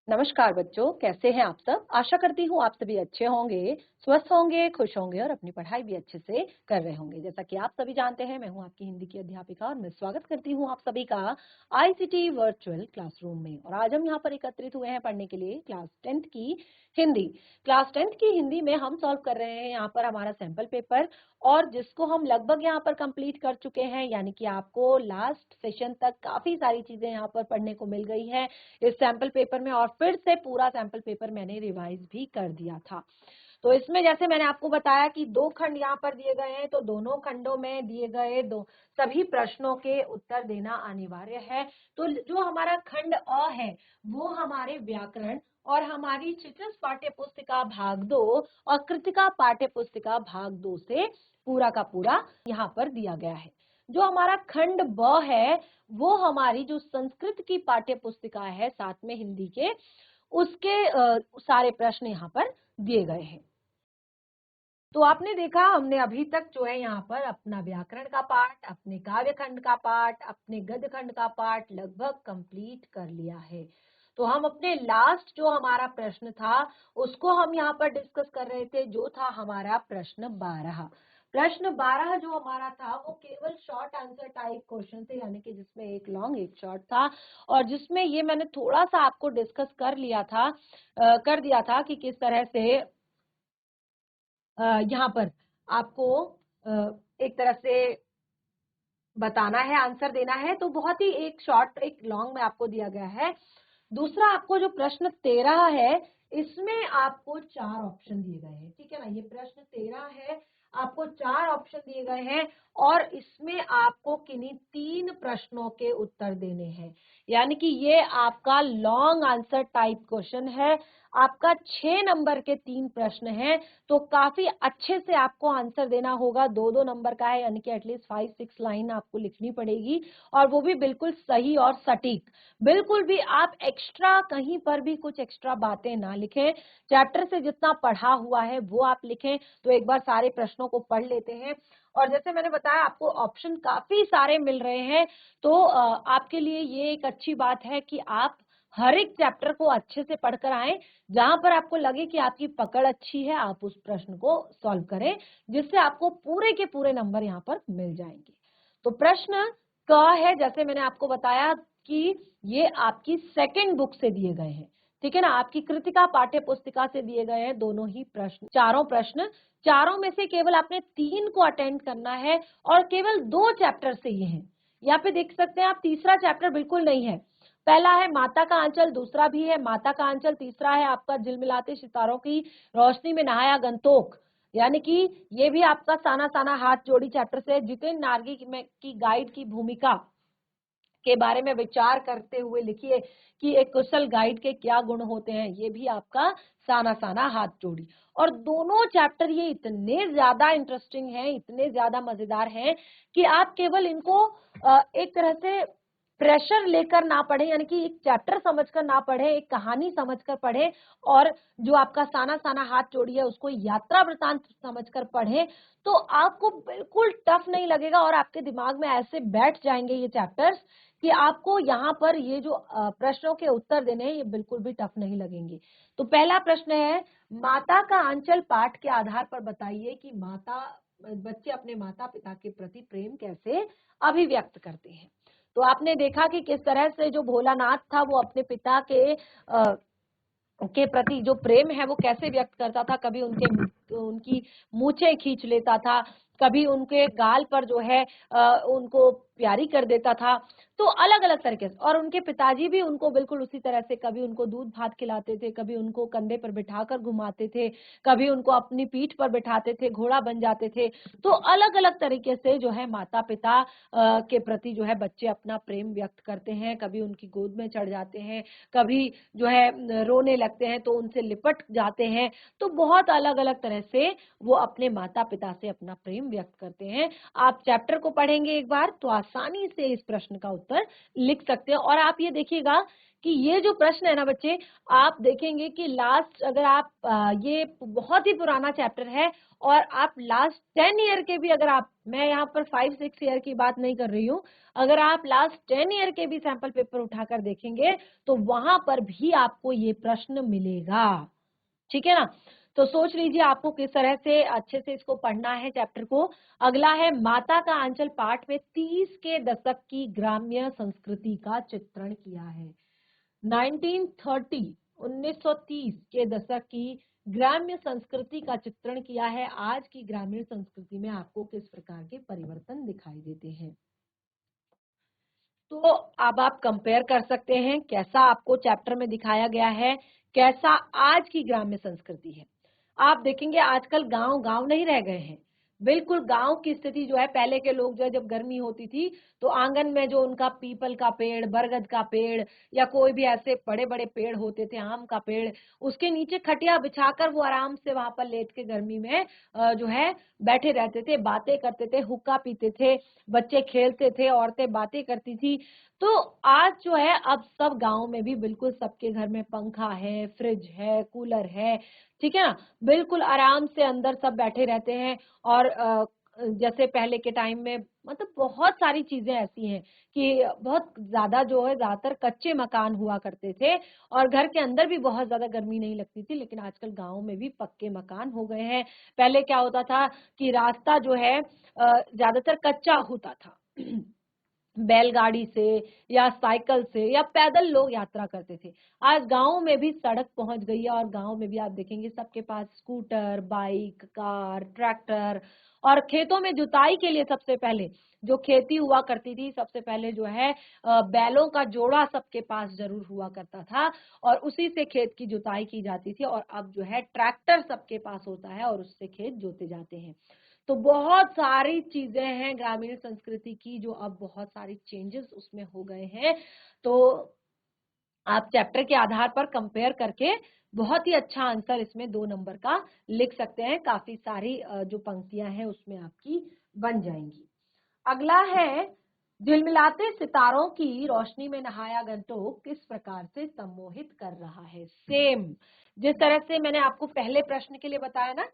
नमस्कार बच्चों, कैसे हैं आप सब? आशा करती हूँ आप सभी अच्छे होंगे, स्वस्थ होंगे, खुश होंगे और अपनी पढ़ाई भी अच्छे से कर रहे होंगे। जैसा कि आप सभी जानते हैं, मैं हूँ आपकी हिंदी की अध्यापिका और मैं स्वागत करती हूँ आप सभी का आईसीटी वर्चुअल क्लासरूम में। और आज हम यहाँ पर एकत्रित हुए हैं पढ़ने के लिए क्लास 10th की हिंदी। क्लास 10th की हिंदी में हम सॉल्व कर रहे हैं यहाँ पर हमारा सैंपल पेपर, और जिसको हम लगभग यहाँ पर कंप्लीट कर चुके हैं, यानी कि आपको लास्ट सेशन तक काफी सारी चीजें यहाँ पर पढ़ने को मिल गई है इस सैंपल पेपर में। और फिर से पूरा सैंपल पेपर मैंने रिवाइज भी कर दिया था। तो इसमें जैसे मैंने आपको बताया कि दो खंड यहाँ पर दिए गए हैं, तो दोनों खंडों में दिए गए सभी प्रश्नों के उत्तर देना अनिवार्य है। तो जो हमारा खंड अ है वो हमारे व्याकरण और हमारी चित्रस पाठ्य पुस्तिका भाग 2 और कृतिका पाठ्य पुस्तिका भाग 2 से पूरा का पूरा यहाँ पर दिया गया है। जो हमारा खंड ब है वो हमारी जो संस्कृत की पाठ्य पुस्तिका है साथ में हिंदी के, उसके सारे प्रश्न यहाँ पर दिए गए हैं। तो आपने देखा हमने अभी तक जो है यहाँ पर अपना व्याकरण का पाठ, अपने काव्य खंड का पाठ, अपने गद्य खंड का पाठ लगभग कंप्लीट कर लिया है। तो हम अपने लास्ट जो हमारा प्रश्न था उसको हम यहाँ पर डिस्कस कर रहे थे, जो था हमारा प्रश्न 12। प्रश्न 12 जो हमारा था वो केवल शॉर्ट आंसर टाइप क्वेश्चन थे, यानी कि जिसमें एक लॉन्ग एक शॉर्ट था, और जिसमें ये मैंने थोड़ा सा आपको डिस्कस कर दिया था कि किस तरह से यहाँ पर आपको एक तरह से बताना है, आंसर देना है। तो बहुत ही एक शॉर्ट एक लॉन्ग में आपको दिया गया है। दूसरा, आपको जो प्रश्न 13 है इसमें आपको 4 ऑप्शन दिए गए हैं, ठीक है ना। ये प्रश्न 13 है, आपको 4 ऑप्शन दिए गए हैं और इसमें आपको किन्हीं 3 प्रश्नों के उत्तर देने हैं, यानी कि ये आपका लॉन्ग आंसर टाइप क्वेश्चन है। आपका 6 नंबर के 3 प्रश्न हैं, तो काफी अच्छे से आपको आंसर देना होगा। 2-2 नंबर का है, यानी कि एटलीस्ट 5-6 लाइन आपको लिखनी पड़ेगी, और वो भी बिल्कुल सही और सटीक। बिल्कुल भी आप एक्स्ट्रा कहीं पर भी कुछ एक्स्ट्रा बातें ना लिखें। चैप्टर से जितना पढ़ा हुआ है वो आप लिखें। तो एक बार सारे प्रश्नों को पढ़ लेते हैं। और जैसे मैंने बताया आपको ऑप्शन काफी सारे मिल रहे हैं, तो आपके लिए ये एक अच्छी बात है कि आप हर एक चैप्टर को अच्छे से पढ़कर आए। जहां पर आपको लगे कि आपकी पकड़ अच्छी है, आप उस प्रश्न को सॉल्व करें, जिससे आपको पूरे के पूरे नंबर यहाँ पर मिल जाएंगे। तो प्रश्न क है, जैसे मैंने आपको बताया कि ये आपकी सेकंड बुक से दिए गए हैं, ठीक है ना। आपकी कृतिका पाठ्य पुस्तिका से दिए गए हैं दोनों ही प्रश्न, चारों प्रश्न। चारों में से केवल आपने 3 को अटेंड करना है, और केवल 2 चैप्टर से ये हैं। यहाँ पे देख सकते हैं आप, तीसरा चैप्टर बिल्कुल नहीं है। पहला है माता का आंचल, दूसरा भी है माता का आंचल, तीसरा है आपका झिलमिलाते सितारों की रोशनी में नहाया गंतोक, यानी कि ये भी आपका साना साना हाथ जोड़ी चैप्टर से। जितेंद्र नार्गी की गाइड की भूमिका के बारे में विचार करते हुए लिखिए कि एक कुशल गाइड के क्या गुण होते हैं, ये भी आपका साना साना हाथ जोड़ी। और दोनों चैप्टर ये इतने ज्यादा इंटरेस्टिंग हैं, इतने ज्यादा मजेदार हैं कि आप केवल इनको एक तरह से प्रेशर लेकर ना पढ़े, यानी कि एक चैप्टर समझकर ना पढ़े, एक कहानी समझकर पढ़े, और जो आपका साना साना हाथ जोड़ी है उसको यात्रा वृतांत समझकर पढ़े, तो आपको बिल्कुल टफ नहीं लगेगा और आपके दिमाग में ऐसे बैठ जाएंगे ये चैप्टर्स कि आपको यहाँ पर ये जो प्रश्नों के उत्तर देने हैं ये बिल्कुल भी टफ नहीं लगेंगे। तो पहला प्रश्न है, माता का आंचल पाठ के आधार पर बताइए कि बच्चे अपने माता पिता के प्रति प्रेम कैसे अभिव्यक्त करते हैं। तो आपने देखा कि किस तरह से जो भोलानाथ था वो अपने पिता के प्रति जो प्रेम है वो कैसे व्यक्त करता था। कभी उनकी मूछें खींच लेता था, कभी उनके गाल पर जो है उनको प्यारी कर देता था। तो अलग अलग तरीके से, और उनके पिताजी भी उनको बिल्कुल उसी तरह से, कभी उनको दूध भात खिलाते थे, कभी उनको कंधे पर बिठाकर घुमाते थे, कभी उनको अपनी पीठ पर बिठाते थे, घोड़ा बन जाते थे। तो अलग अलग तरीके से जो है माता पिता के प्रति जो है बच्चे अपना प्रेम व्यक्त करते हैं। कभी उनकी गोद में चढ़ जाते हैं, कभी जो है रोने लगते हैं तो उनसे लिपट जाते हैं। तो बहुत अलग अलग तरह से वो अपने माता पिता से अपना प्रेम व्यक्त करते हैं। आप चैप्टर को पढ़ेंगे एक बार तो आसानी से इस प्रश्न का उत्तर लिख सकते हैं। और आप ये देखिएगा कि ये जो प्रश्न है ना बच्चे, आप देखेंगे कि लास्ट अगर आप ये बहुत ही पुराना चैप्टर है और आप लास्ट 10 ईयर के भी, अगर आप, मैं यहाँ पर 5-6 ईयर की बात नहीं कर रही हूँ, अगर आप लास्ट 10 ईयर के भी सैंपल पेपर उठाकर देखेंगे तो वहां पर भी आपको ये प्रश्न मिलेगा। ठीक है ना। तो सोच लीजिए आपको किस तरह से अच्छे से इसको पढ़ना है चैप्टर को। अगला है माता का आंचल पाठ में 30 के दशक की ग्राम्य संस्कृति का चित्रण किया है। 1930 के दशक की ग्राम्य संस्कृति का चित्रण किया है। आज की ग्रामीण संस्कृति में आपको किस प्रकार के परिवर्तन दिखाई देते हैं। तो अब आप कंपेयर कर सकते हैं कैसा आपको चैप्टर में दिखाया गया है, कैसा आज की ग्राम्य संस्कृति है। आप देखेंगे आजकल गांव गांव नहीं रह गए हैं। बिल्कुल गांव की स्थिति जो है, पहले के लोग जो है जब गर्मी होती थी तो आंगन में जो उनका पीपल का पेड़, बरगद का पेड़ या कोई भी ऐसे बड़े बड़े पेड़ होते थे, आम का पेड़, उसके नीचे खटिया बिछाकर वो आराम से वहां पर लेट के गर्मी में जो है बैठे रहते थे, बातें करते थे, हुक्का पीते थे, बच्चे खेलते थे, औरतें बातें करती थी। तो आज जो है अब सब गांव में भी बिल्कुल सबके घर में पंखा है, फ्रिज है, कूलर है। ठीक है ना, बिल्कुल आराम से अंदर सब बैठे रहते हैं। और जैसे पहले के टाइम में मतलब बहुत सारी चीजें ऐसी हैं कि बहुत ज्यादा जो है ज्यादातर कच्चे मकान हुआ करते थे और घर के अंदर भी बहुत ज्यादा गर्मी नहीं लगती थी। लेकिन आजकल गांव में भी पक्के मकान हो गए हैं। पहले क्या होता था कि रास्ता जो है ज्यादातर कच्चा होता था बैलगाड़ी से या साइकिल से या पैदल लोग यात्रा करते थे। आज गांव में भी सड़क पहुंच गई है और गांव में भी आप देखेंगे सबके पास स्कूटर, बाइक, कार, ट्रैक्टर। और खेतों में जुताई के लिए सबसे पहले जो खेती हुआ करती थी, सबसे पहले जो है बैलों का जोड़ा सबके पास जरूर हुआ करता था और उसी से खेत की जुताई की जाती थी। और अब जो है ट्रैक्टर सबके पास होता है और उससे खेत जोते जाते हैं। तो बहुत सारी चीजें हैं ग्रामीण संस्कृति की जो अब बहुत सारी चेंजेस उसमें हो गए हैं। तो आप चैप्टर के आधार पर कंपेयर करके बहुत ही अच्छा आंसर इसमें 2 नंबर का लिख सकते हैं। काफी सारी जो पंक्तियां हैं उसमें आपकी बन जाएंगी। अगला है, झिलमिलाते सितारों की रोशनी में नहाया गंतोक किस प्रकार से सम्मोहित कर रहा है। सेम जिस तरह से मैंने आपको पहले प्रश्न के लिए बताया ना,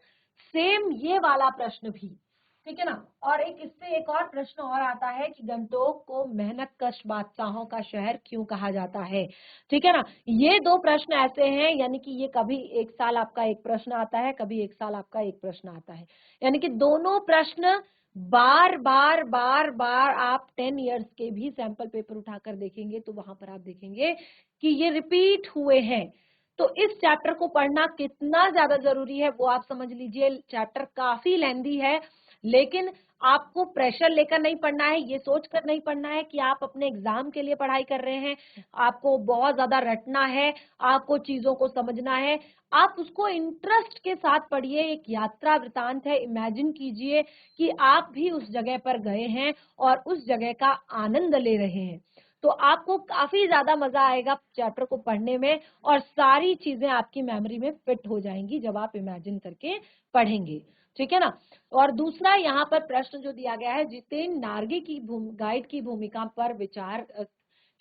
सेम ये वाला प्रश्न भी। ठीक है ना। और इससे एक और प्रश्न और आता है कि गंतोक को मेहनत कश बादशाहों का शहर क्यों कहा जाता है। ठीक है ना। ये 2 प्रश्न ऐसे हैं, यानी कि ये कभी एक साल आपका एक प्रश्न आता है, कभी एक साल आपका एक प्रश्न आता है। यानी कि दोनों प्रश्न बार बार बार बार आप 10 इयर्स के भी सैंपल पेपर उठाकर देखेंगे तो वहां पर आप देखेंगे कि ये रिपीट हुए हैं। तो इस चैप्टर को पढ़ना कितना ज्यादा जरूरी है वो आप समझ लीजिए। चैप्टर काफी लेंथी है, लेकिन आपको प्रेशर लेकर नहीं पढ़ना है, ये सोचकर नहीं पढ़ना है कि आप अपने एग्जाम के लिए पढ़ाई कर रहे हैं। आपको बहुत ज्यादा रटना है, आपको चीजों को समझना है। आप उसको इंटरेस्ट के साथ पढ़िए। एक यात्रा वृतांत है, इमेजिन कीजिए कि आप भी उस जगह पर गए हैं और उस जगह का आनंद ले रहे हैं। तो आपको काफी ज्यादा मजा आएगा चैप्टर को पढ़ने में और सारी चीजें आपकी मेमोरी में फिट हो जाएंगी जब आप इमेजिन करके पढ़ेंगे। ठीक है ना। और दूसरा यहाँ पर प्रश्न जो दिया गया है, जितेन नार्गे की गाइड की भूमिका पर विचार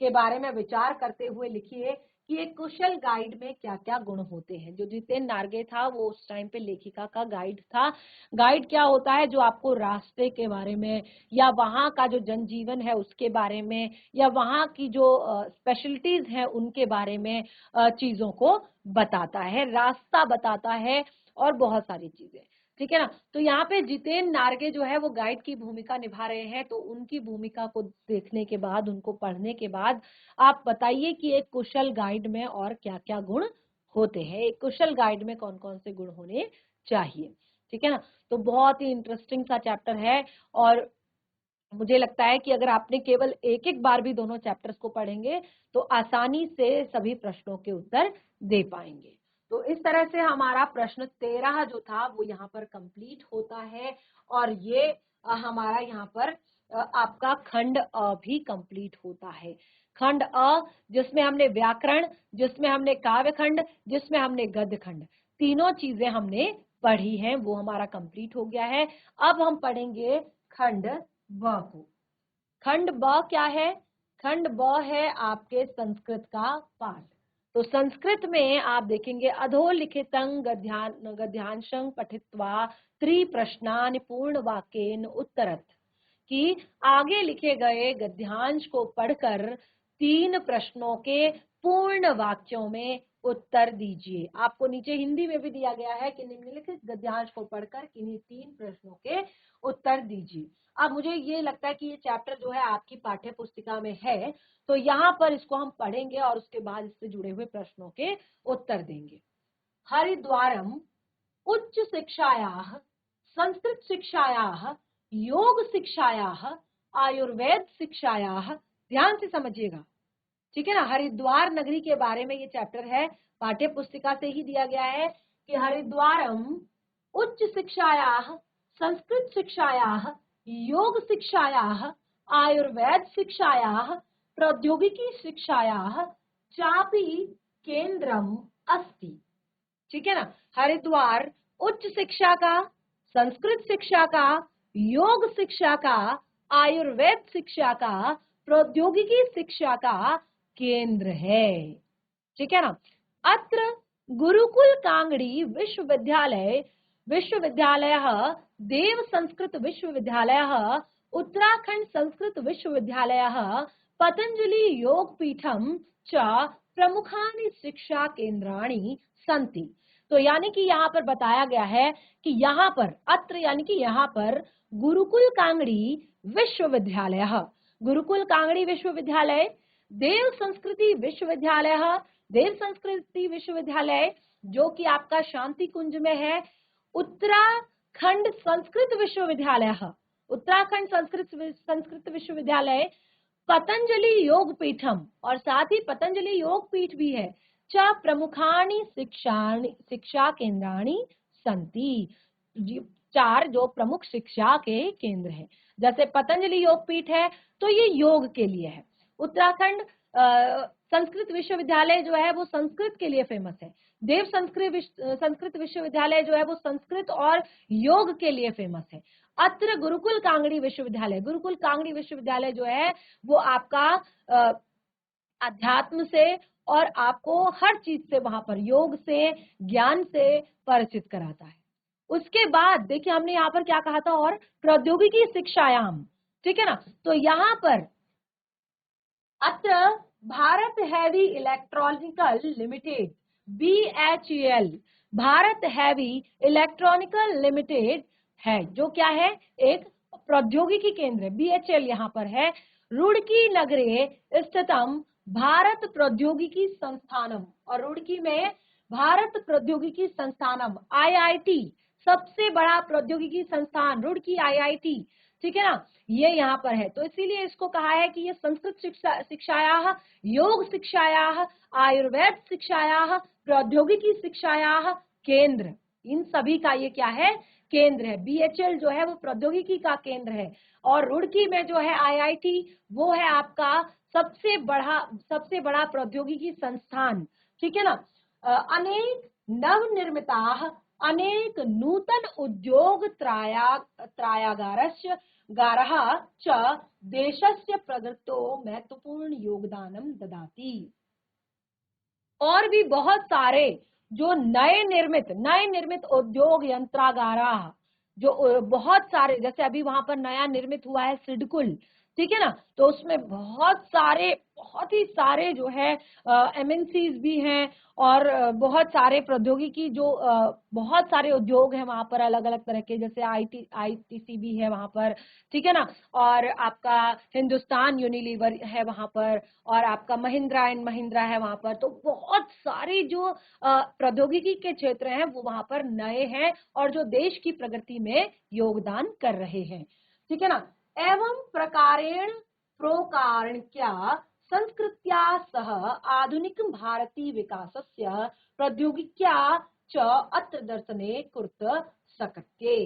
के बारे में विचार करते हुए लिखिए कि एक कुशल गाइड में क्या क्या गुण होते हैं। जो जितेन नार्गे था वो उस टाइम पे लेखिका का गाइड था। गाइड क्या होता है, जो आपको रास्ते के बारे में या वहाँ का जो जनजीवन है उसके बारे में या वहाँ की जो स्पेशलिटीज है उनके बारे में चीजों को बताता है, रास्ता बताता है और बहुत सारी चीजें। ठीक है ना। तो यहाँ पे जितेन नार्गे जो है वो गाइड की भूमिका निभा रहे हैं। तो उनकी भूमिका को देखने के बाद, उनको पढ़ने के बाद आप बताइए कि एक कुशल गाइड में और क्या क्या गुण होते हैं, एक कुशल गाइड में कौन कौन से गुण होने चाहिए। ठीक है ना। तो बहुत ही इंटरेस्टिंग सा चैप्टर है और मुझे लगता है कि अगर आपने केवल एक एक बार भी दोनों चैप्टर्स को पढ़ेंगे तो आसानी से सभी प्रश्नों के उत्तर दे पाएंगे। तो इस तरह से हमारा प्रश्न 13 जो था वो यहाँ पर कंप्लीट होता है और ये हमारा यहाँ पर आपका खंड अ भी कंप्लीट होता है। खंड अ जिसमें हमने व्याकरण, जिसमें हमने काव्य खंड, जिसमें हमने गद्य खंड, तीनों चीजें हमने पढ़ी हैं वो हमारा कंप्लीट हो गया है। अब हम पढ़ेंगे खंड ब को। खंड ब क्या है? खंड ब है आपके संस्कृत का पाठ। तो संस्कृत में आप देखेंगे अधोलिखितं गद्यांशं पठित्वा त्रिप्रश्नानि पूर्ण वाक्येन उत्तरत, कि आगे लिखे गए गद्यांश को पढ़कर 3 प्रश्नों के पूर्ण वाक्यों में उत्तर दीजिए। आपको नीचे हिंदी में भी दिया गया है कि निम्नलिखित गद्यांश को पढ़कर किन्हीं 3 प्रश्नों के उत्तर दीजिए। अब मुझे ये लगता है कि ये चैप्टर जो है आपकी पाठ्य पुस्तिका में है, तो यहाँ पर इसको हम पढ़ेंगे और उसके बाद इससे जुड़े हुए प्रश्नों के उत्तर देंगे। हरिद्वारम उच्च शिक्षायाः, संस्कृत शिक्षायाः, योग शिक्षायाः, आयुर्वेद शिक्षायाः, ध्यान से समझिएगा, ठीक है ना। हरिद्वार नगरी के बारे में ये चैप्टर है, पाठ्य पुस्तिका से ही दिया गया है कि हरिद्वारम उच्च शिक्षायाः, संस्कृत शिक्षायाः, योग शिक्षायाः, आयुर्वेद शिक्षायाः, प्रौद्योगिकी शिक्षायाः चापि केंद्रम अस्ति, ठीक है ना। हरिद्वार उच्च शिक्षा का, संस्कृत शिक्षा का, योग शिक्षा का, आयुर्वेद शिक्षा का, प्रौद्योगिकी शिक्षा का केंद्र है, ठीक है ना। अत्र गुरुकुल कांगड़ी विश्वविद्यालयः, देव संस्कृत विश्वविद्यालयः, उत्तराखंड संस्कृत विश्वविद्यालयः, पतंजलि योगपीठम च प्रमुखानि शिक्षा केंद्राणि संति। तो यानी कि यहाँ पर बताया गया है कि यहाँ पर अत्र यानी कि यहाँ पर गुरुकुल कांगड़ी विश्वविद्यालय, गुरुकुल कांगड़ी विश्वविद्यालय, देव संस्कृति विश्वविद्यालय, देव संस्कृति विश्वविद्यालय जो कि आपका शांति कुंज में है, उत्तराखंड संस्कृत विश्वविद्यालय, उत्तराखंड संस्कृत विश्वविद्यालय, पतंजलि योग पीठम, और साथ ही पतंजलि योग पीठ भी है, च प्रमुखानि शिक्षा केंद्राणि संति, 4 जो प्रमुख शिक्षा के केंद्र हैं। जैसे पतंजलि योग पीठ है तो ये योग के लिए है, उत्तराखंड संस्कृत विश्वविद्यालय जो है वो संस्कृत के लिए फेमस है, देव संस्कृत विश्वविद्यालय जो है वो संस्कृत और योग के लिए फेमस है। अत्र गुरुकुल कांगड़ी विश्वविद्यालय, गुरुकुल कांगड़ी विश्वविद्यालय जो है वो आपका अध्यात्म से और आपको हर चीज से, वहां पर योग से, ज्ञान से परिचित कराता है। उसके बाद देखिए हमने यहाँ पर क्या कहा था, और प्रौद्योगिकी शिक्षायाम, ठीक है ना। तो यहाँ पर अत्र Bharat heavy electronical limited BHEL, Bharat heavy electronical limited है, जो क्या है, एक प्रौद्योगिकी केंद्र है, BHEL यहाँ पर है। रुड़की नगरे स्थितम भारत प्रौद्योगिकी संस्थानम, और रुड़की में भारत प्रौद्योगिकी संस्थानम IIT, सबसे बड़ा प्रौद्योगिकी संस्थान रुड़की IIT, ठीक है ना, ये यहाँ पर है। तो इसीलिए इसको कहा है कि ये संस्कृत शिक्षायाः, योग शिक्षायाः, आयुर्वेद शिक्षायाः, प्रौद्योगिकी शिक्षायाः केंद्र, इन सभी का ये क्या है, केंद्र है। BHEL जो है वो प्रौद्योगिकी का केंद्र है, और रुड़की में जो है IIT वो है आपका सबसे बड़ा प्रौद्योगिकी संस्थान, ठीक है ना। अनेक नवनिर्मिताः, अनेक नूतन उद्योग त्रायागारस्य गारः च देशस्य प्रगतो महत्वपूर्ण योगदानम ददाति। और भी बहुत सारे जो नए निर्मित उद्योग यंत्रागारा, जो बहुत सारे, जैसे अभी वहां पर नया निर्मित हुआ है सिडकुल, ठीक है ना, तो उसमें बहुत ही सारे जो है MNCs भी हैं, और बहुत सारे प्रौद्योगिकी जो बहुत सारे उद्योग हैं वहां पर अलग अलग तरह के, जैसे ITC भी है वहां पर, ठीक है ना, और आपका हिंदुस्तान यूनिलीवर है वहां पर, और आपका महिंद्रा एंड महिंद्रा है वहां पर। तो बहुत सारे जो प्रौद्योगिकी के क्षेत्र हैं वो वहां पर नए हैं और जो देश की प्रगति में योगदान कर रहे हैं, ठीक है ना। एवं प्रकारेण प्रोकार्ण्या संस्कृत्या सह आधुनिक भारतीय विकासस्य प्रौद्योगिक्या च अत्र दर्शने कुर्त सकते।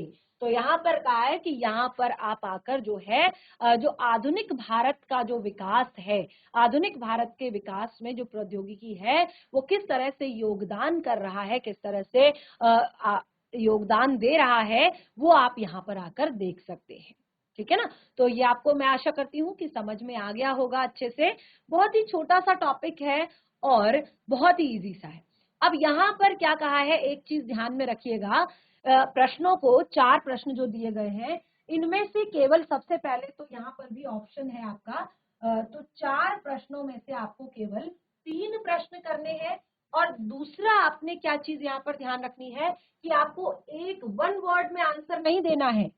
तो यहाँ पर कहा है कि यहाँ पर आप आकर जो है जो आधुनिक भारत का जो विकास है, आधुनिक भारत के विकास में जो प्रौद्योगिकी है वो किस तरह से योगदान कर रहा है, किस तरह से योगदान दे रहा है वो आप यहाँ पर आकर देख सकते हैं। ठीक है ना। तो ये आपको मैं आशा करती हूँ कि समझ में आ गया होगा अच्छे से। बहुत ही छोटा सा टॉपिक है और बहुत ही इजी सा है। अब यहाँ पर क्या कहा है, एक चीज ध्यान में रखिएगा, प्रश्नों को 4 प्रश्न जो दिए गए हैं इनमें से केवल सबसे पहले तो यहाँ पर भी ऑप्शन है आपका, तो 4 प्रश्नों में से आपको केवल 3 प्रश्न करने हैं। और दूसरा आपने क्या चीज यहाँ पर ध्यान रखनी है कि आपको एक 1 वर्ड में आंसर नहीं देना है।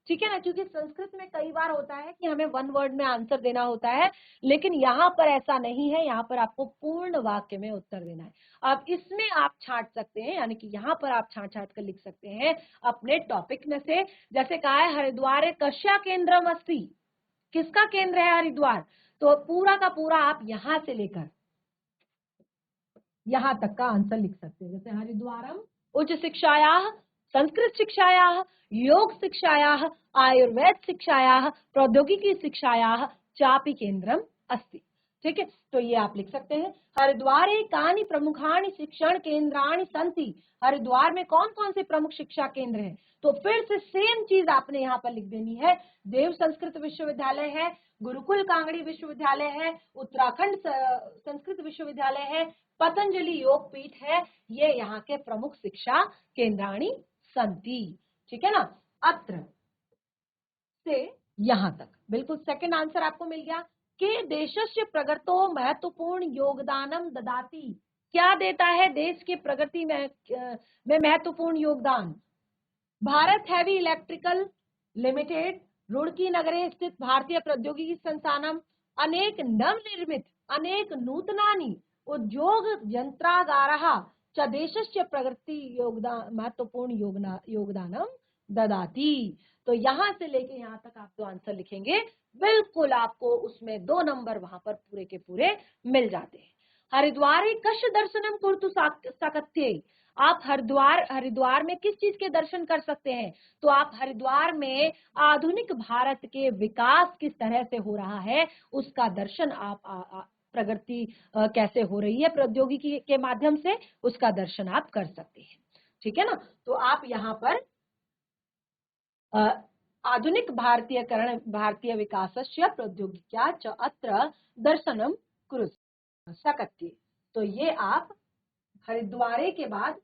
ठीक है ना, क्योंकि संस्कृत में कई बार होता है कि हमें 1 वर्ड में आंसर देना होता है, लेकिन यहाँ पर ऐसा नहीं है, यहाँ पर आपको पूर्ण वाक्य में उत्तर देना है। अब इसमें आप छांट सकते हैं, यानी कि यहाँ पर आप छांट छांट कर लिख सकते हैं अपने टॉपिक में से। जैसे कहा है हरिद्वार कस्या केंद्रम अस्ति, किसका केंद्र है हरिद्वार, तो पूरा का पूरा आप यहां से लेकर यहां तक का आंसर लिख सकते हैं। जैसे हरिद्वारम उच्च शिक्षायाः, संस्कृत शिक्षायाः, योग शिक्षायाः, आयुर्वेद शिक्षायाः, प्रौद्योगिकी शिक्षायाः चापि केंद्रम अस्ति। ठीक है, तो ये आप लिख सकते हैं। हरिद्वारे कानि प्रमुखानि शिक्षण केंद्राणि सन्ति, हरिद्वार में कौन कौन से प्रमुख शिक्षा केंद्र हैं, तो फिर से सेम चीज आपने यहाँ पर लिख देनी है। देव संस्कृत विश्वविद्यालय है, गुरुकुल कांगड़ी विश्वविद्यालय है, उत्तराखंड संस्कृत विश्वविद्यालय है, पतंजलि योग पीठ है, ये यहाँ के प्रमुख शिक्षा केंद्राणि सन्ति। ठीक है ना, अत्र से यहाँ तक बिल्कुल बिल्कुल आंसर आपको मिल गया। के देशस्य प्रगतो महत्वपूर्ण योगदानम ददाति, क्या देता है देश की प्रगति में महत्वपूर्ण योगदान। Bharat heavy electrical limited, Roorkee नगरे स्थित भारतीय प्रौद्योगिकी संस्थानम, अनेक नवनिर्मित अनेक नूतनानि उद्योग यंत्रागारः च देशस्य प्रगति योगदान महत्वपूर्ण योगदानम ददाति। तो यहाँ से लेके यहाँ तक आप जो आंसर लिखेंगे बिल्कुल आपको उसमें 2 नंबर वहां पर पूरे के पूरे मिल जाते हैं। हरिद्वारे कश दर्शनम कुर्तु साकत्ये, आप हरिद्वार में किस चीज के दर्शन कर सकते हैं, तो आप हरिद्वार में आधुनिक भारत के विकास किस तरह से हो रहा है उसका दर्शन आप प्रगति कैसे हो रही है प्रौद्योगिकी के माध्यम से, उसका दर्शन आप कर सकते हैं। ठीक है ना, तो आप यहाँ पर आधुनिक भारतीय विकासस्य प्रौद्योगिक्या च अत्र दर्शनम कुरुते शक्यते, तो ये आप हरिद्वारे के बाद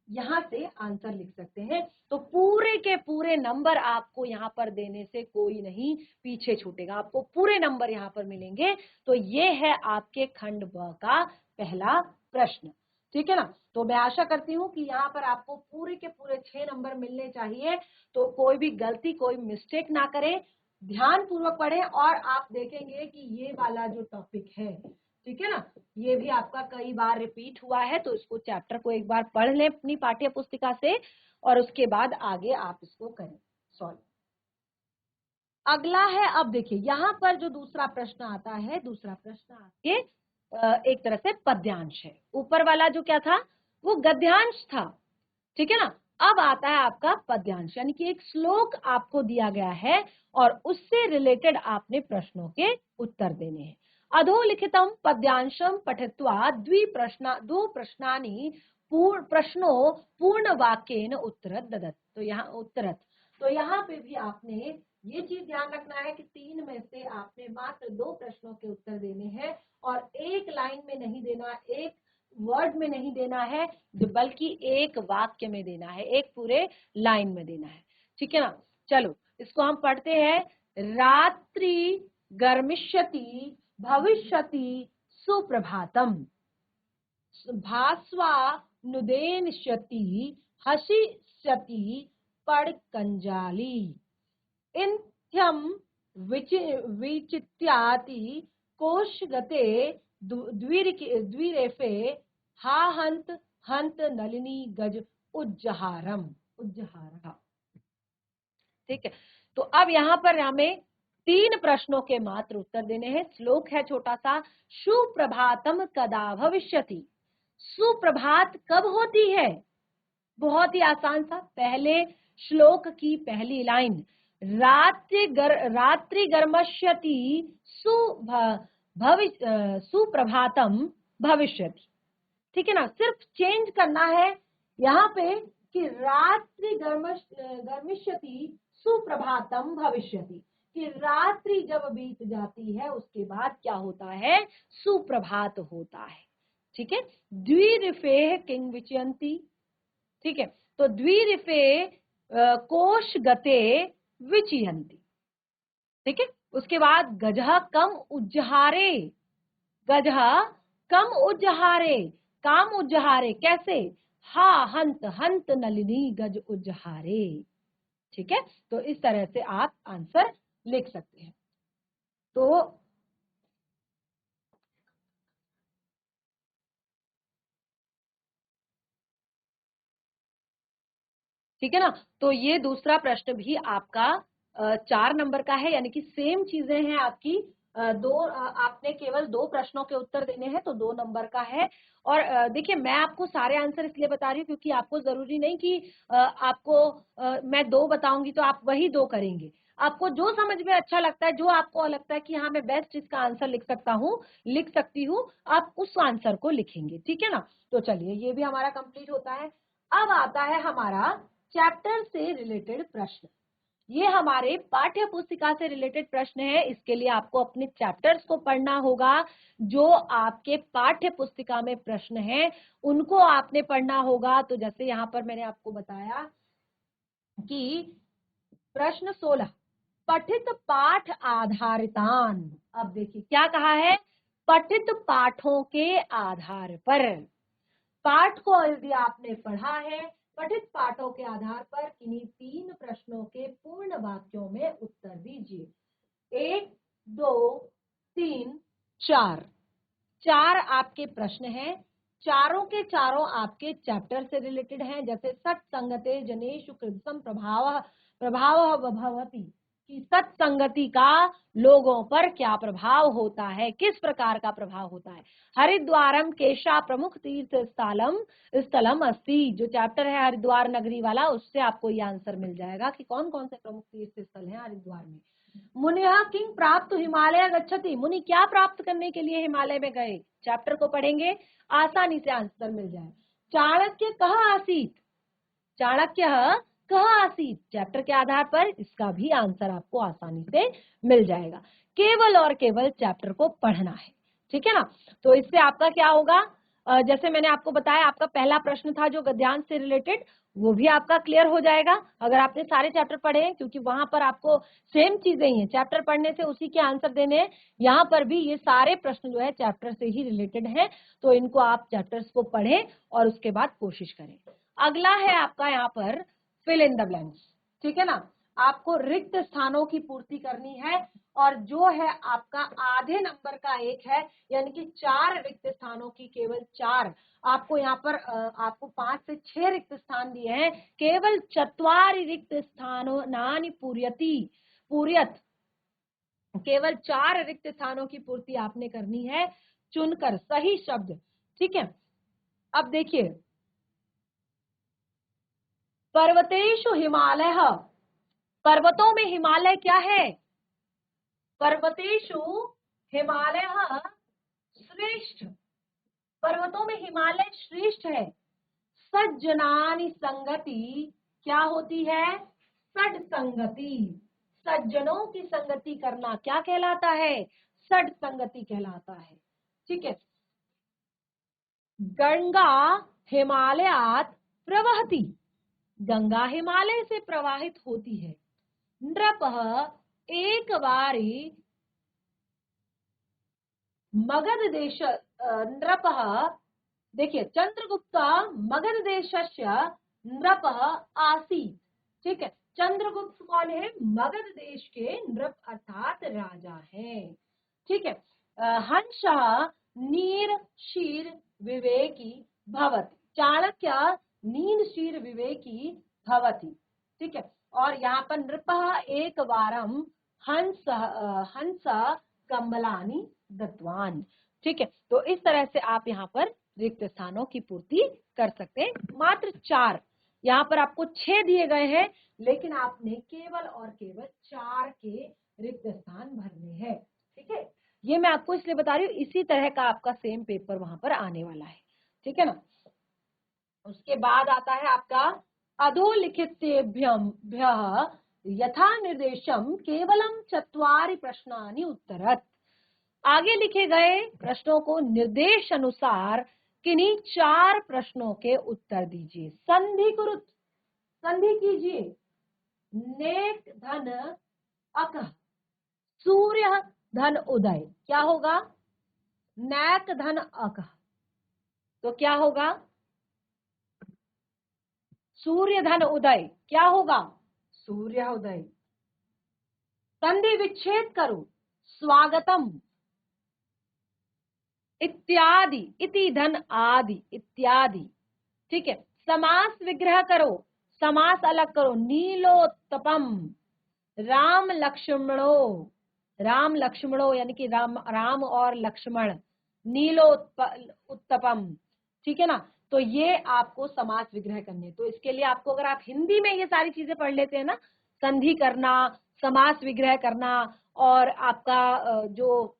यहाँ से आंसर लिख सकते हैं। तो पूरे के पूरे नंबर आपको यहाँ पर देने से कोई नहीं पीछे छूटेगा, आपको पूरे नंबर यहाँ पर मिलेंगे। तो ये है आपके खंड ब का पहला प्रश्न। ठीक है ना, तो मैं आशा करती हूँ कि यहाँ पर आपको पूरे के पूरे 6 नंबर मिलने चाहिए। तो कोई भी गलती कोई मिस्टेक ना करें, ध्यान पूर्वक पढ़ें, और आप देखेंगे कि ये वाला जो टॉपिक है, ठीक है ना, ये भी आपका कई बार रिपीट हुआ है, तो इसको चैप्टर को एक बार पढ़ लें अपनी पाठ्य पुस्तिका से और उसके बाद आगे आप इसको करें सॉल्व। अगला है, अब देखिए यहाँ पर जो दूसरा प्रश्न आता है, दूसरा प्रश्न आपके एक तरह से पद्यांश है। ऊपर वाला जो क्या था वो गद्यांश था, ठीक है ना। अब आता है आपका पद्यांश, यानी कि एक श्लोक आपको दिया गया है और उससे रिलेटेड आपने प्रश्नों के उत्तर देने हैं। अधोलिखितम पद्यांशम पठित्वा दो प्रश्नानि प्रश्नो पूर्ण वाक्येन उत्तरत ददत, तो यहाँ उत्तरत, तो यहाँ पे भी आपने ये चीज ध्यान रखना है कि 3 में से आपने मात्र 2 प्रश्नों के उत्तर देने हैं और एक लाइन में नहीं देना, एक वर्ड में नहीं देना है, बल्कि एक वाक्य में देना है, एक पूरे लाइन में देना है। ठीक है ना, चलो इसको हम पढ़ते हैं। रात्रि गर्मिष्यति भविष्यति सुप्रभातम, भास्वा नुदेनष्यति हसिष्यति पड़कंजाली, इंथ्यम विचित्याति कोशगते द्विरेफे हा हंत हंत नलिनी गज उज्जहारम उज्जहारः। ठीक है, तो अब यहाँ पर हमें 3 प्रश्नों के मात्र उत्तर देने हैं। श्लोक है छोटा सा, सुप्रभातम कदा भविष्यति, सुप्रभात कब होती है, बहुत ही आसान सा, पहले श्लोक की पहली लाइन, रात्रि गर्मष्यति सुप्रभातम भविष्यति। ठीक है ना, सिर्फ चेंज करना है, यहाँ पे कि रात्रि गर्मिष्यति सुप्रभातम भविष्यति, कि रात्रि जब बीत जाती है उसके बाद क्या होता है, सुप्रभात होता है। ठीक है, द्विरिफे किंग विचयंती। ठीक है, तो द्विरिफे कोश गते विचयंती। ठीक है, उसके बाद गजह कम उज्जहारे, गजह कम उज्जहारे, काम उज्जहारे, कैसे, हा हंत हंत नलिनी गज उज्जहारे। ठीक है, तो इस तरह से आप आंसर लिख सकते हैं। तो ठीक है ना, तो ये दूसरा प्रश्न भी आपका 4 नंबर का है, यानी कि सेम चीजें हैं आपकी। आपने केवल 2 प्रश्नों के उत्तर देने हैं, तो 2 नंबर का है। और देखिए, मैं आपको सारे आंसर इसलिए बता रही हूँ क्योंकि आपको जरूरी नहीं कि मैं 2 बताऊंगी तो आप वही 2 करेंगे। आपको जो समझ में अच्छा लगता है, जो आपको लगता है कि हाँ मैं बेस्ट इसका आंसर लिख सकता हूँ, लिख सकती हूँ, आप उस आंसर को लिखेंगे। ठीक है ना, तो चलिए ये भी हमारा कंप्लीट होता है। अब आता है हमारा चैप्टर से रिलेटेड प्रश्न। ये हमारे पाठ्य पुस्तिका से रिलेटेड प्रश्न है। इसके लिए आपको अपने चैप्टर्स को पढ़ना होगा। जो आपके पाठ्य पुस्तिका में प्रश्न हैं उनको आपने पढ़ना होगा। तो जैसे यहाँ पर मैंने आपको बताया कि प्रश्न 16, पठित पाठ आधारितान। अब देखिए क्या कहा है, पठित पाठों के आधार पर। पाठ को यदि आपने पढ़ा है, पठित पाठों के आधार पर किन्हीं 3 प्रश्नों के पूर्ण वाक्यों में उत्तर दीजिए। 1, 2, 3, 4, 4 आपके प्रश्न हैं। चारों के चारों आपके चैप्टर से रिलेटेड हैं। जैसे सत्संगते जनेषु कृत्सम प्रभाव भवति, कि सत्संगति का लोगों पर क्या प्रभाव होता है, किस प्रकार का प्रभाव होता है। हरिद्वारम केशा प्रमुख तीर्थ स्थलम अस्ति, जो चैप्टर है हरिद्वार नगरी वाला, उससे आपको ये आंसर मिल जाएगा कि कौन कौन से प्रमुख तीर्थ स्थल हैं हरिद्वार में। मुनिया किंग प्राप्त हिमालय गच्छति, मुनि क्या प्राप्त करने के लिए हिमालय में गए, चैप्टर को पढ़ेंगे आसानी से आंसर मिल जाए। चाणक्य कहाँ आसीत, चाणक्य कहाँ आसीत, चैप्टर के आधार पर इसका भी आंसर आपको आसानी से मिल जाएगा। केवल और केवल चैप्टर को पढ़ना है। ठीक है ना, तो इससे आपका क्या होगा, जैसे मैंने आपको बताया, आपका पहला प्रश्न था जो गद्यांश से रिलेटेड, वो भी आपका क्लियर हो जाएगा अगर आपने सारे चैप्टर पढ़े हैं, क्योंकि वहां पर आपको सेम चीजें ही हैं, चैप्टर पढ़ने से उसी के आंसर देने हैं। यहाँ पर भी ये सारे प्रश्न जो है चैप्टर से ही रिलेटेड है, तो इनको आप चैप्टर्स को पढ़ें और उसके बाद कोशिश करें। अगला है आपका यहाँ पर फिल इन द ब्लैंक्स। ठीक है ना, आपको रिक्त स्थानों की पूर्ति करनी है, और जो है आपका आधे नंबर का एक है, यानी कि 4 रिक्त स्थानों की केवल 4 आपको यहाँ पर आपको 5 से 6 रिक्त स्थान दिए हैं। केवल 4 रिक्त स्थानों नानी पूर्यत, केवल 4 रिक्त स्थानों की पूर्ति आपने करनी है, चुनकर सही शब्द। ठीक है, अब देखिए, पर्वतेषु हिमालय, पर्वतों में हिमालय क्या है, पर्वतेषु हिमालय श्रेष्ठ, पर्वतों में हिमालय श्रेष्ठ है। सज्जनानि संगति क्या होती है, सड संगति, सज्जनों की संगति करना क्या कहलाता है, सड संगति कहलाता है। ठीक है, गंगा हिमालयात प्रवहति, गंगा हिमालय से प्रवाहित होती है। नृपः एक बारी मगध देश, नृपः, देखिए चंद्रगुप्त मगध देशस्य नृपः आसीत्। ठीक है, चंद्रगुप्त कौन है, मगध देश के नृप अर्थात राजा है। ठीक है, हंस नीर शीर विवेकी भवति, चाणक्य नीर शीर विवेकी भवति। ठीक है, और यहाँ पर नृपः एक वारम हंस कमलानी दत्वान। ठीक है, तो इस तरह से आप यहाँ पर रिक्त स्थानों की पूर्ति कर सकते हैं। मात्र 4, यहाँ पर आपको 6 दिए गए हैं, लेकिन आपने केवल और केवल 4 के रिक्त स्थान भरने हैं। ठीक है, ये मैं आपको इसलिए बता रही हूँ, इसी तरह का आपका सेम पेपर वहां पर आने वाला है। ठीक है ना, उसके बाद आता है आपका अधोलिखितेभ्यः यथा निर्देशम केवलम 4 प्रश्नानि उत्तरत्। आगे लिखे गए प्रश्नों को निर्देश अनुसार किन्हीं 4 प्रश्नों के उत्तर दीजिए। संधि कुरुत, संधि कीजिए। नेक धन अक, सूर्य धन उदय, क्या होगा? नैक धन अक, तो क्या होगा? सूर्य धन उदय, क्या होगा? सूर्य उदय। संधि विच्छेद करो, स्वागतम इत्यादि, इति धन आदि, इत्यादि। ठीक है। समास विग्रह करो, समास अलग करो। नीलोत्तपम, राम लक्ष्मणो, राम लक्ष्मणो यानी कि राम और लक्ष्मण, नीलोत्तपम। ठीक है ना। तो ये आपको समास विग्रह करने। तो इसके लिए आपको, अगर आप हिंदी में ये सारी चीजें पढ़ लेते हैं ना, संधि करना, समास विग्रह करना, और आपका जो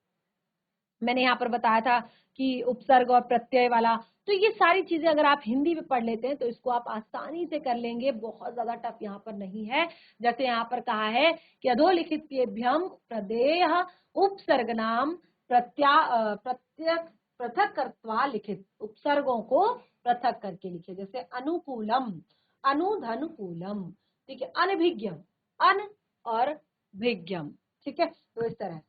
मैंने यहाँ पर बताया था कि उपसर्ग और प्रत्यय वाला, तो ये सारी चीजें अगर आप हिंदी में पढ़ लेते हैं तो इसको आप आसानी से कर लेंगे, बहुत ज्यादा टफ यहाँ पर नहीं है। जैसे यहाँ पर कहा है कि अधोलिखित प्रदेय उपसर्ग नाम पृथक कर्त्वा लिखित, उपसर्गों को पृथक करके लिखे। जैसे अनुकूलम, अनुधनुकूलम, ठीक है। अनभिज्ञम, अन और भिज्ञम, ठीक है। तो इस तरह।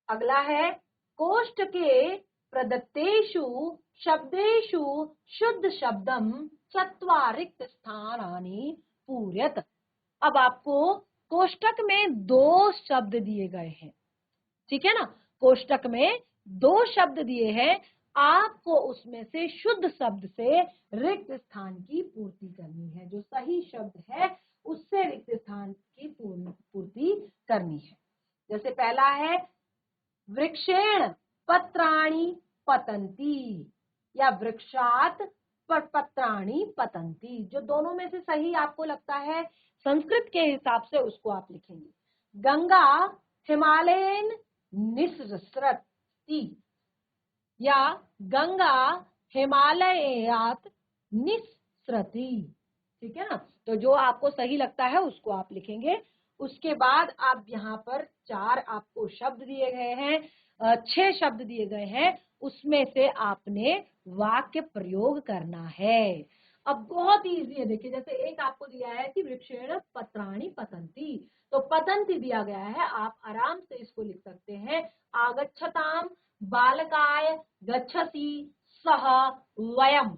अगला है कोष्ठ के प्रदत्तेषु शब्देषु शुद्ध शब्दम 4 रिक्त स्थानानि पूरयत। अब आपको कोष्टक में 2 शब्द दिए गए हैं, ठीक है ना। कोष्टक में 2 शब्द दिए हैं, आपको उसमें से शुद्ध शब्द से रिक्त स्थान की पूर्ति करनी है। जो सही शब्द है उससे रिक्त स्थान की पूर्ति करनी है। जैसे पहला है वृक्षेण पत्राणि पतंती, या वृक्षात पत्राणि पतंती। जो दोनों में से सही आपको लगता है संस्कृत के हिसाब से उसको आप लिखेंगे। गंगा हिमालयन निसृति, या गंगा हिमालयात निसृति, ठीक है ना। तो जो आपको सही लगता है उसको आप लिखेंगे। उसके बाद आप यहाँ पर 4 आपको शब्द दिए गए हैं, 6 शब्द दिए गए हैं, उसमें से आपने वाक्य प्रयोग करना है। अब बहुत इजी है, देखिए जैसे एक आपको दिया है कि वृक्षेण पत्राणि पतंती, तो पतंती दिया गया है, आप आराम से इसको लिख सकते हैं। आगच्छताम बालकाय गच्छति सह वयम,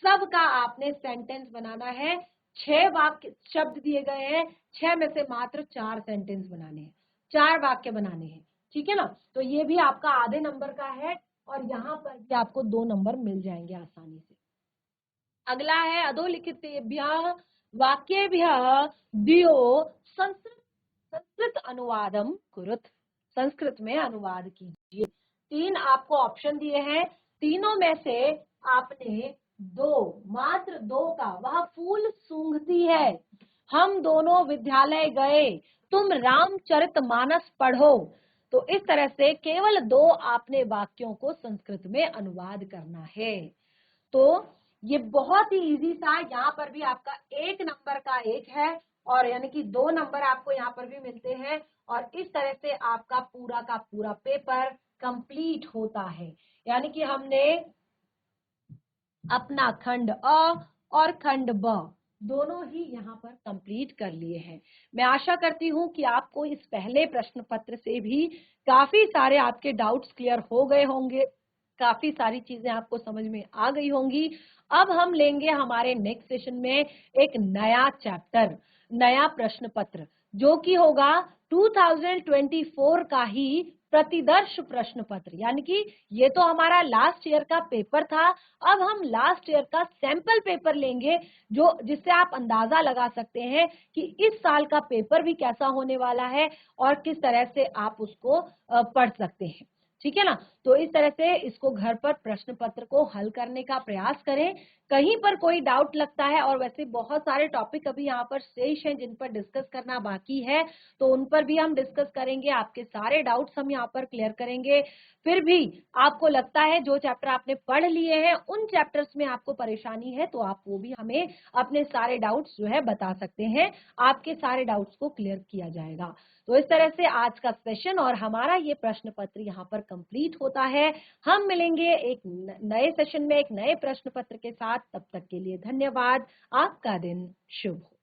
सबका आपने सेंटेंस बनाना है। 6 वाक्य शब्द दिए गए हैं, 6 में से मात्र 4 सेंटेंस बनाने हैं, 4 वाक्य बनाने हैं, ठीक है ना। तो ये भी आपका आधे नंबर का है, और यहाँ पर भी आपको 2 नंबर मिल जाएंगे आसानी से। अगला है अधोलिखितेभ्यः वाक्येभ्यः दियो संस्कृत अनुवादम कुरुत, संस्कृत में अनुवाद कीजिए। 3 आपको ऑप्शन दिए हैं, तीनों में से आपने 2, मात्र 2 का, वह फूल सूंघती है, हम दोनों विद्यालय गए, तुम रामचरितमानस पढ़ो। तो इस तरह से केवल 2 आपने वाक्यों को संस्कृत में अनुवाद करना है। तो ये बहुत ही इजी सा, यहाँ पर भी आपका 1 नंबर का 1 है, और यानी कि 2 नंबर आपको यहाँ पर भी मिलते हैं। और इस तरह से आपका पूरा का पूरा पेपर कंप्लीट होता है। यानी कि हमने अपना खंड अ और खंड ब दोनों ही यहाँ पर कंप्लीट कर लिए हैं। मैं आशा करती हूँ कि आपको इस पहले प्रश्न पत्र से भी काफी सारे आपके डाउट्स क्लियर हो गए होंगे, काफी सारी चीजें आपको समझ में आ गई होंगी। अब हम लेंगे हमारे नेक्स्ट सेशन में एक नया चैप्टर, नया प्रश्न पत्र, जो कि होगा 2024 का ही प्रतिदर्श प्रश्न पत्र। यानी कि ये तो हमारा लास्ट ईयर का पेपर था, अब हम लास्ट ईयर का सैंपल पेपर लेंगे, जो जिससे आप अंदाजा लगा सकते हैं कि इस साल का पेपर भी कैसा होने वाला है और किस तरह से आप उसको पढ़ सकते हैं, ठीक है ना। तो इस तरह से इसको घर पर प्रश्न पत्र को हल करने का प्रयास करें। कहीं पर कोई डाउट लगता है, और वैसे बहुत सारे टॉपिक अभी यहाँ पर शेष हैं जिन पर डिस्कस करना बाकी है, तो उन पर भी हम डिस्कस करेंगे, आपके सारे डाउट्स हम यहाँ पर क्लियर करेंगे। फिर भी आपको लगता है जो चैप्टर आपने पढ़ लिए हैं उन चैप्टर्स में आपको परेशानी है, तो आप वो भी हमें अपने सारे डाउट्स जो है बता सकते हैं, आपके सारे डाउट्स को क्लियर किया जाएगा। तो इस तरह से आज का सेशन और हमारा ये प्रश्न पत्र यहाँ पर कंप्लीट होता है। हम मिलेंगे एक नए सेशन में एक नए प्रश्न पत्र के साथ। तब तक के लिए धन्यवाद। आपका दिन शुभ हो।